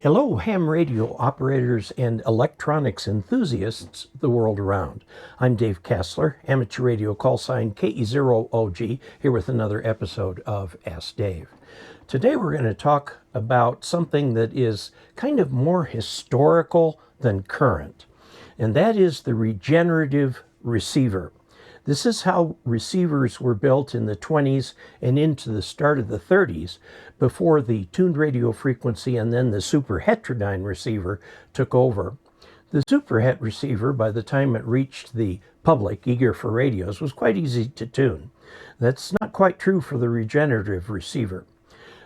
Hello, ham radio operators and electronics enthusiasts the world around. I'm Dave Casler, amateur radio call sign KE0OG, here with another episode of Ask Dave. Today we're going to talk about something that is kind of more historical than current, and that is the regenerative receiver. This is how receivers were built in the 20s and into the start of the 30s before the tuned radio frequency and then the super heterodyne receiver took over. The super het receiver, by the time it reached the public eager for radios, was quite easy to tune. That's not quite true for the regenerative receiver.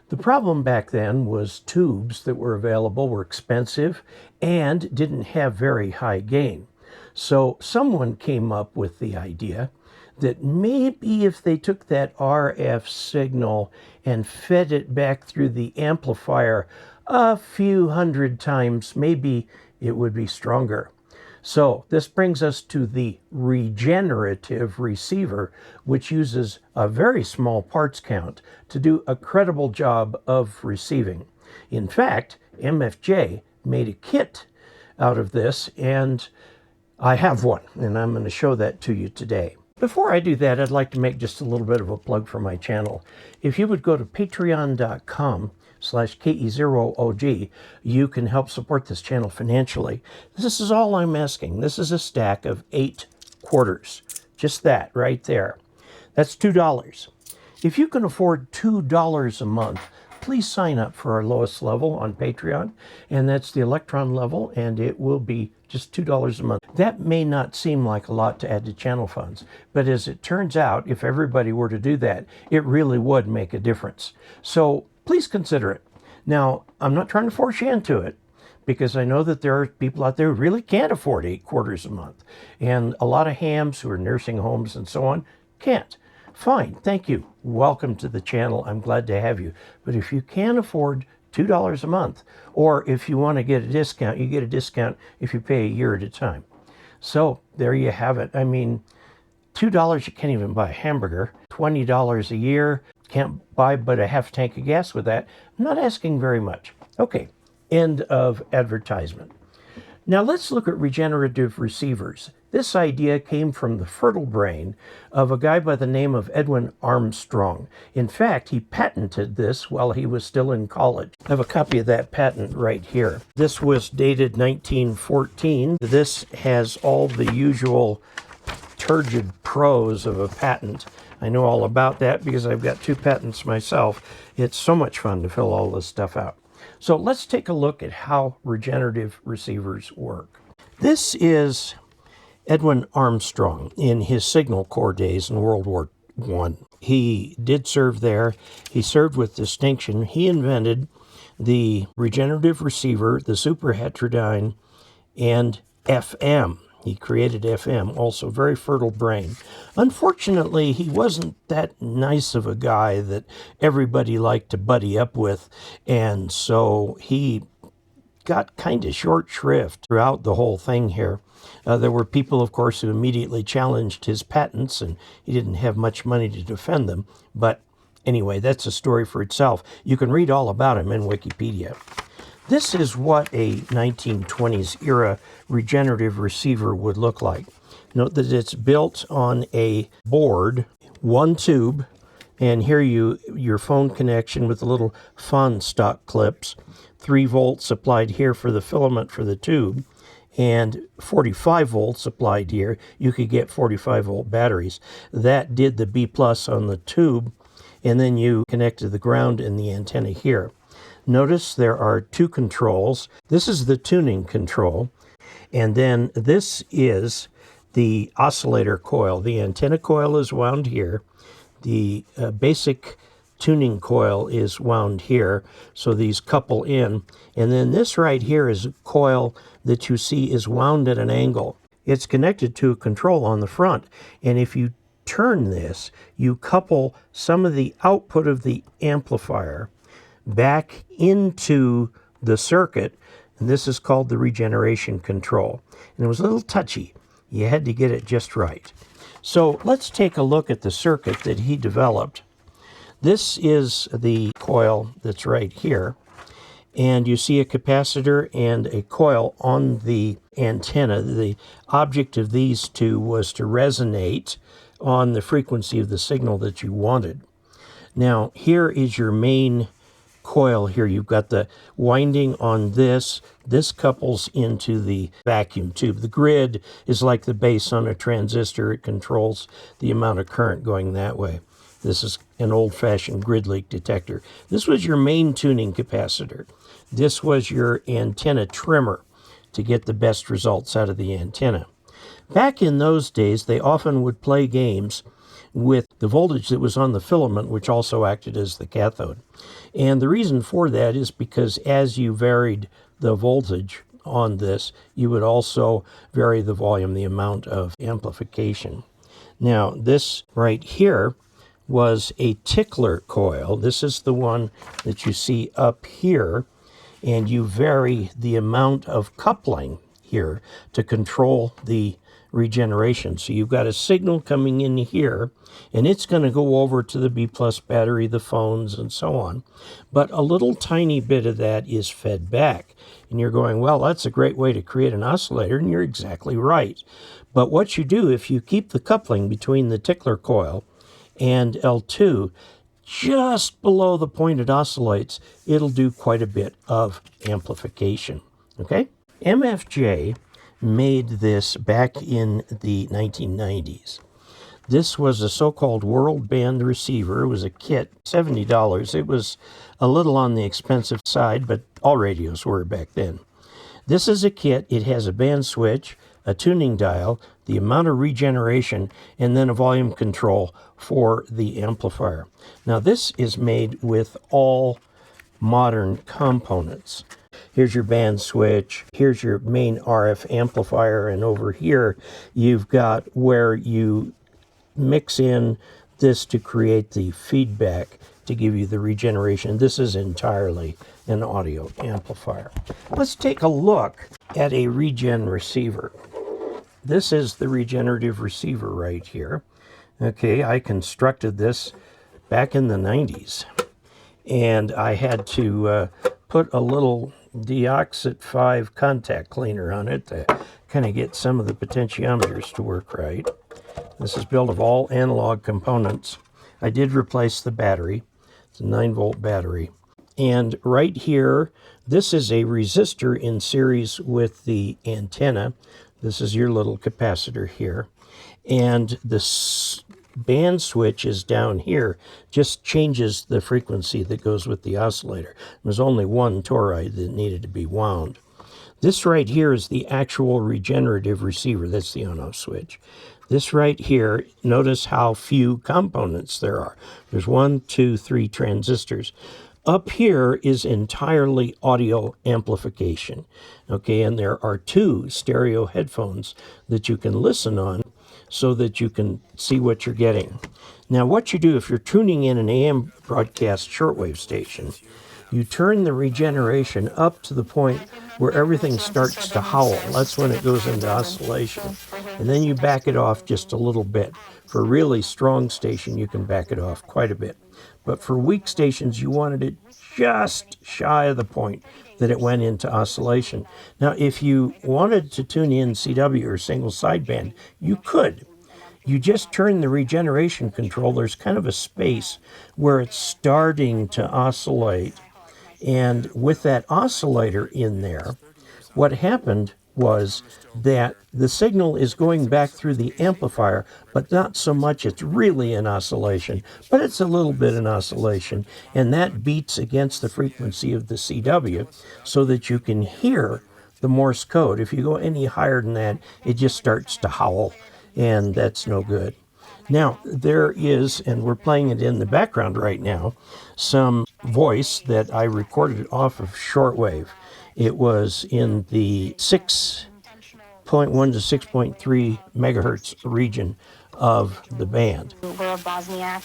The problem back then was tubes that were available were expensive and didn't have very high gain. So someone came up with the idea that maybe if they took that RF signal and fed it back through the amplifier a few hundred times, maybe it would be stronger. So this brings us to the regenerative receiver, which uses a very small parts count to do a credible job of receiving. In fact, MFJ made a kit out of this, and I have one, and I'm going to show that to you today. Before I do that, I'd like to make just a little bit of a plug for my channel. If you would go to patreon.com/KE0OG, you can help support this channel financially. This is all I'm asking. This is a stack of 8 quarters. Just that right there. That's $2. If you can afford $2 a month, please sign up for our lowest level on Patreon, and that's the Electron level, and it will be just $2 a month. That may not seem like a lot to add to channel funds, but as it turns out, if everybody were to do that, it really would make a difference. So please consider it. Now, I'm not trying to force you into it, because I know that there are people out there who really can't afford 8 quarters a month, and a lot of hams who are nursing homes and so on can't. Fine, thank you. Welcome to the channel. I'm glad to have you. But if you can afford $2 a month, or if you want to get a discount, you get a discount if you pay a year at a time. So there you have it. I mean, $2, you can't even buy a hamburger. $20 a year, can't buy but a half tank of gas with that. I'm not asking very much. Okay, end of advertisement. Now let's look at regenerative receivers. This idea came from the fertile brain of a guy by the name of Edwin Armstrong. In fact, he patented this while he was still in college. I have a copy of that patent right here. This was dated 1914. This has all the usual turgid prose of a patent. I know all about that because I've got 2 patents myself. It's so much fun to fill all this stuff out. So let's take a look at how regenerative receivers work. This is Edwin Armstrong in his Signal Corps days in World War I. He did serve there. He served with distinction. He invented the regenerative receiver, the super heterodyne, and FM. He created FM, also very fertile brain. Unfortunately, he wasn't that nice of a guy that everybody liked to buddy up with, and so he got kind of short shrift throughout the whole thing here. There were people, of course, who immediately challenged his patents, and he didn't have much money to defend them. But anyway, that's a story for itself. You can read all about him in Wikipedia. This is what a 1920s era regenerative receiver would look like. Note that it's built on a board, 1 tube, and here your phone connection with the little phone stock clips, 3 volts applied here for the filament for the tube, and 45 volts applied here. You could get 45 volt batteries. That did the B+ on the tube, and then you connected the ground and the antenna here. Notice there are 2 controls. This is the tuning control, and then this is the oscillator coil. The antenna coil is wound here. The basic tuning coil is wound here, so these couple in. And then this right here is a coil that you see is wound at an angle. It's connected to a control on the front, and if you turn this, you couple some of the output of the amplifier back into the circuit, and this is called the regeneration control. And it was a little touchy. You had to get it just right. So let's take a look at the circuit that he developed. This is the coil that's right here, and you see a capacitor and a coil on the antenna. The object of these two was to resonate on the frequency of the signal that you wanted. Now, here is your main coil here. You've got the winding on this. This couples into the vacuum tube. The grid is like the base on a transistor. It controls the amount of current going that way. This is an old-fashioned grid leak detector. This was your main tuning capacitor. This was your antenna trimmer to get the best results out of the antenna. Back in those days, they often would play games with the voltage that was on the filament, which also acted as the cathode. And the reason for that is because as you varied the voltage on this, you would also vary the volume, the amount of amplification. Now, this right here was a tickler coil. This is the one that you see up here, and you vary the amount of coupling here to control the regeneration. So you've got a signal coming in here, and it's going to go over to the B+ battery, the phones, and so on. But a little tiny bit of that is fed back. And you're going, well, that's a great way to create an oscillator, and you're exactly right. But what you do, if you keep the coupling between the tickler coil and L2 just below the point it oscillates, it'll do quite a bit of amplification. Okay? MFJ made this back in the 1990s. This was a so-called world band receiver. It was a kit, $70. It was a little on the expensive side, but all radios were back then. This is a kit. It has a band switch, a tuning dial, the amount of regeneration, and then a volume control for the amplifier. Now, this is made with all modern components. Here's your band switch, here's your main RF amplifier, and over here you've got where you mix in this to create the feedback to give you the regeneration. This is entirely an audio amplifier. Let's take a look at a regen receiver. This is the regenerative receiver right here. Okay, I constructed this back in the 90s, and I had to put a little Deoxit 5 contact cleaner on it to kind of get some of the potentiometers to work right. This is built of all analog components. I did replace the battery. It's a 9-volt battery. And right here, this is a resistor in series with the antenna. This is your little capacitor here. And the band switch is down here, just changes the frequency that goes with the oscillator. There's only one toroid that needed to be wound. This right here is the actual regenerative receiver. That's the on-off switch. This right here, notice how few components there are. There's 1, 2, 3 transistors. Up here is entirely audio amplification. Okay, and there are 2 stereo headphones that you can listen on so that you can see what you're getting. Now, what you do if you're tuning in an AM broadcast shortwave station, you turn the regeneration up to the point where everything starts to howl. That's when it goes into oscillation. And then you back it off just a little bit. For a really strong station, you can back it off quite a bit. But for weak stations, you wanted it just shy of the point that it went into oscillation. Now, if you wanted to tune in CW or single sideband, you could. You just turn the regeneration control. There's kind of a space where it's starting to oscillate. And with that oscillator in there, what happened was that the signal is going back through the amplifier, but not so much it's really an oscillation, but it's a little bit an oscillation, and that beats against the frequency of the CW so that you can hear the Morse code. If you go any higher than that, it just starts to howl, and that's no good. Now, there is, and we're playing it in the background right now, some voice that I recorded off of shortwave. It was in the 6.1 to 6.3 megahertz region of the band. We're a Bosniak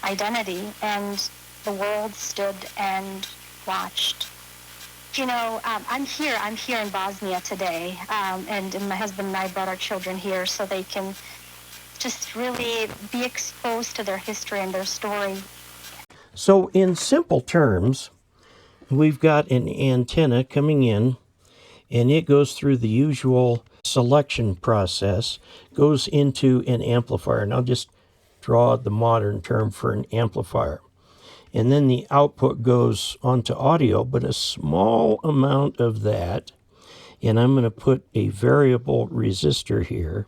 identity, and the world stood and watched. You know, I'm here in Bosnia today, and my husband and I brought our children here so they can just really be exposed to their history and their story. So in simple terms, we've got an antenna coming in, and it goes through the usual selection process, goes into an amplifier. And I'll just draw the modern term for an amplifier. And then the output goes onto audio, but a small amount of that, and I'm going to put a variable resistor here,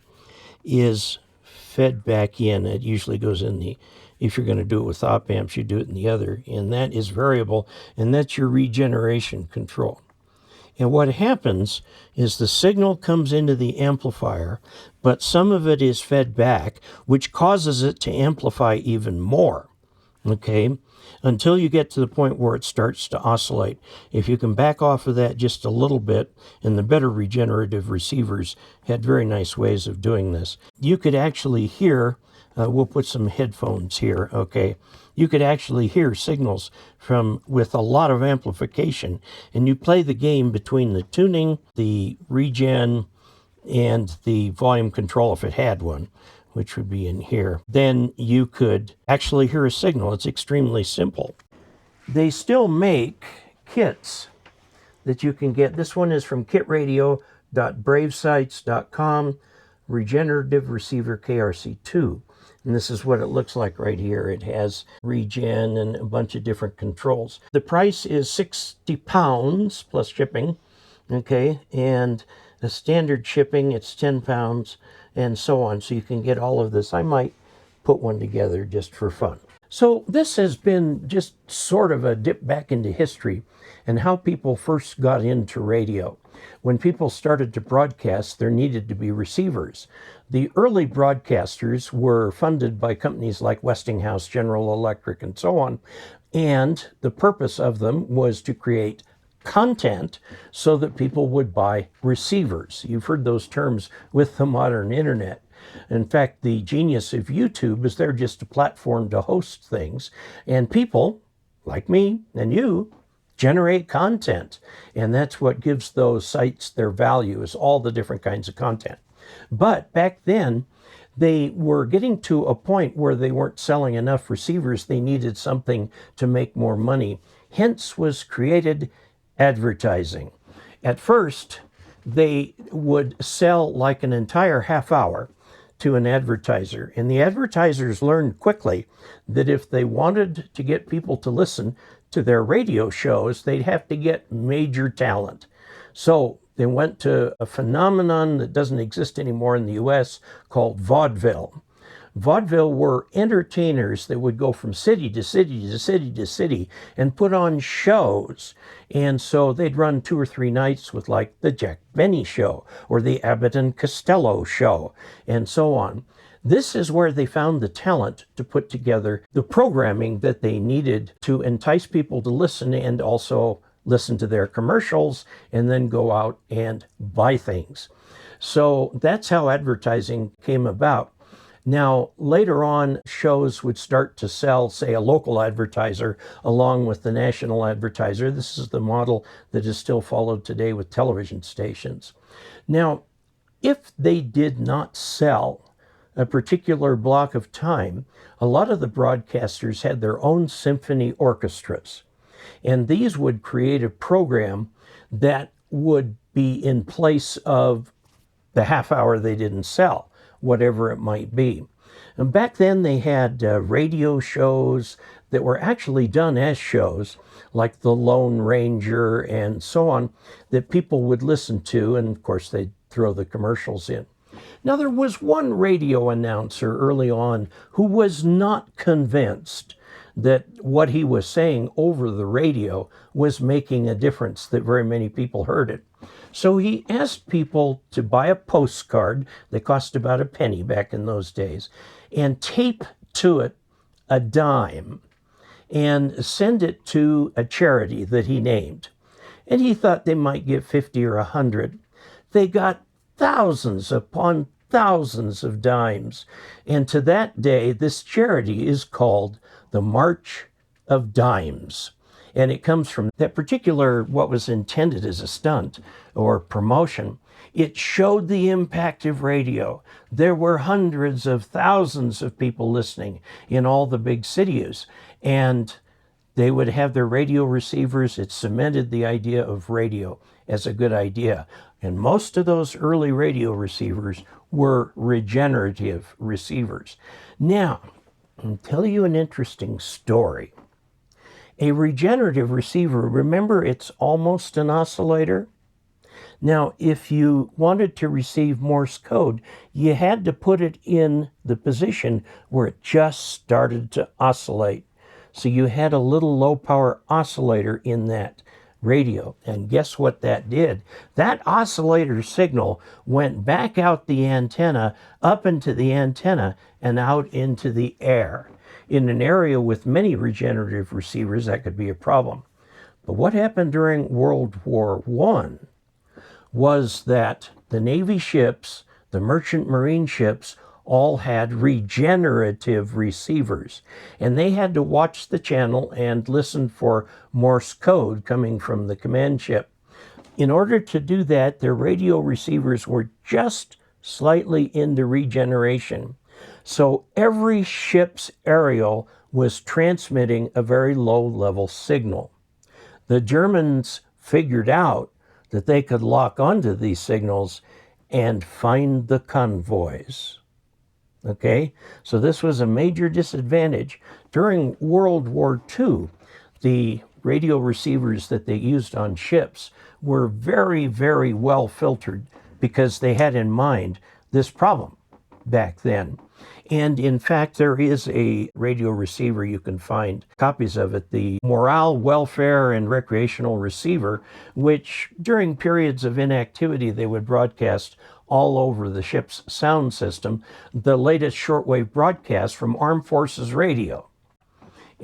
is fed back in. It usually goes in the, if you're going to do it with op amps, you do it in the other, and that is variable, and that's your regeneration control. And what happens is the signal comes into the amplifier, but some of it is fed back, which causes it to amplify even more, okay, until you get to the point where it starts to oscillate. If you can back off of that just a little bit, and the better regenerative receivers had very nice ways of doing this, you could actually hear, we'll put some headphones here, okay, you could actually hear signals from with a lot of amplification, and you play the game between the tuning, the regen, and the volume control if it had one, which would be in here. Then you could actually hear a signal. It's extremely simple. They still make kits that you can get. This one is from kitradio.bravesites.com, Regenerative Receiver KRC2. And this is what it looks like right here. It has regen and a bunch of different controls. The price is £60 plus shipping, okay? And the standard shipping, it's £10 and so on. So you can get all of this. I might put one together just for fun. So this has been just sort of a dip back into history and how people first got into radio. When people started to broadcast, there needed to be receivers. The early broadcasters were funded by companies like Westinghouse, General Electric, and so on. And the purpose of them was to create content so that people would buy receivers. You've heard those terms with the modern internet. In fact, the genius of YouTube is they're just a platform to host things. And people, like me and you, generate content. And that's what gives those sites their value, is all the different kinds of content. But back then, they were getting to a point where they weren't selling enough receivers. They needed something to make more money. Hence was created advertising. At first, they would sell like an entire half hour to an advertiser. And the advertisers learned quickly that if they wanted to get people to listen to their radio shows, they'd have to get major talent. So they went to a phenomenon that doesn't exist anymore in the US called vaudeville. Vaudeville were entertainers that would go from city to city to city to city and put on shows. And so they'd run 2 or 3 nights with like the Jack Benny show or the Abbott and Costello show and so on. This is where they found the talent to put together the programming that they needed to entice people to listen and also listen to their commercials and then go out and buy things. So that's how advertising came about. Now, later on, shows would start to sell, say, a local advertiser along with the national advertiser. This is the model that is still followed today with television stations. Now, if they did not sell a particular block of time, a lot of the broadcasters had their own symphony orchestras. And these would create a program that would be in place of the half hour they didn't sell, whatever it might be. And back then they had radio shows that were actually done as shows, like The Lone Ranger and so on, that people would listen to, and of course they'd throw the commercials in. Now there was one radio announcer early on who was not convinced that what he was saying over the radio was making a difference, that very many people heard it. So he asked people to buy a postcard, they cost about a penny back in those days, and tape to it a dime and send it to a charity that he named. And he thought they might get 50 or 100. They got thousands upon thousands of dimes. And to that day, this charity is called the March of Dimes. And it comes from that particular, what was intended as a stunt or promotion. It showed the impact of radio. There were hundreds of thousands of people listening in all the big cities. And They would have their radio receivers. It cemented the idea of radio as a good idea. And most of those early radio receivers were regenerative receivers. Now, I'll tell you an interesting story. A regenerative receiver, remember, it's almost an oscillator. Now, if you wanted to receive Morse code, you had to put it in the position where it just started to oscillate. So you had a little low power oscillator in that radio. And guess what that did? That oscillator signal went back out the antenna, up into the antenna, and out into the air. In an area with many regenerative receivers, that could be a problem. But what happened during World War I was that the Navy ships, the merchant marine ships, all had regenerative receivers. And they had to watch the channel and listen for Morse code coming from the command ship. In order to do that, their radio receivers were just slightly into regeneration. So every ship's aerial was transmitting a very low-level signal. The Germans figured out that they could lock onto these signals and find the convoys. Okay, so this was a major disadvantage. During World War II, the radio receivers that they used on ships were very, very well filtered because they had in mind this problem back then. And in fact, there is a radio receiver, you can find copies of it, the Morale, Welfare, and Recreational Receiver, which during periods of inactivity, they would broadcast all over the ship's sound system, the latest shortwave broadcast from Armed Forces Radio.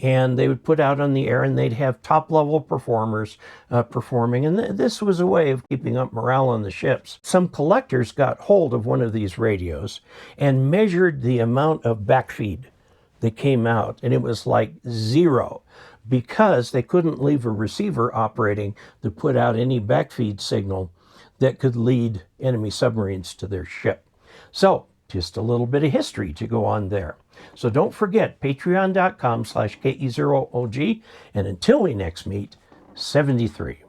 And they would put out on the air, and they'd have top-level performers performing. And this was a way of keeping up morale on the ships. Some collectors got hold of one of these radios and measured the amount of backfeed that came out, and it was like 0 because they couldn't leave a receiver operating to put out any backfeed signal that could lead enemy submarines to their ship. So, just a little bit of history to go on there. So don't forget, patreon.com/KE0OG. And until we next meet, 73.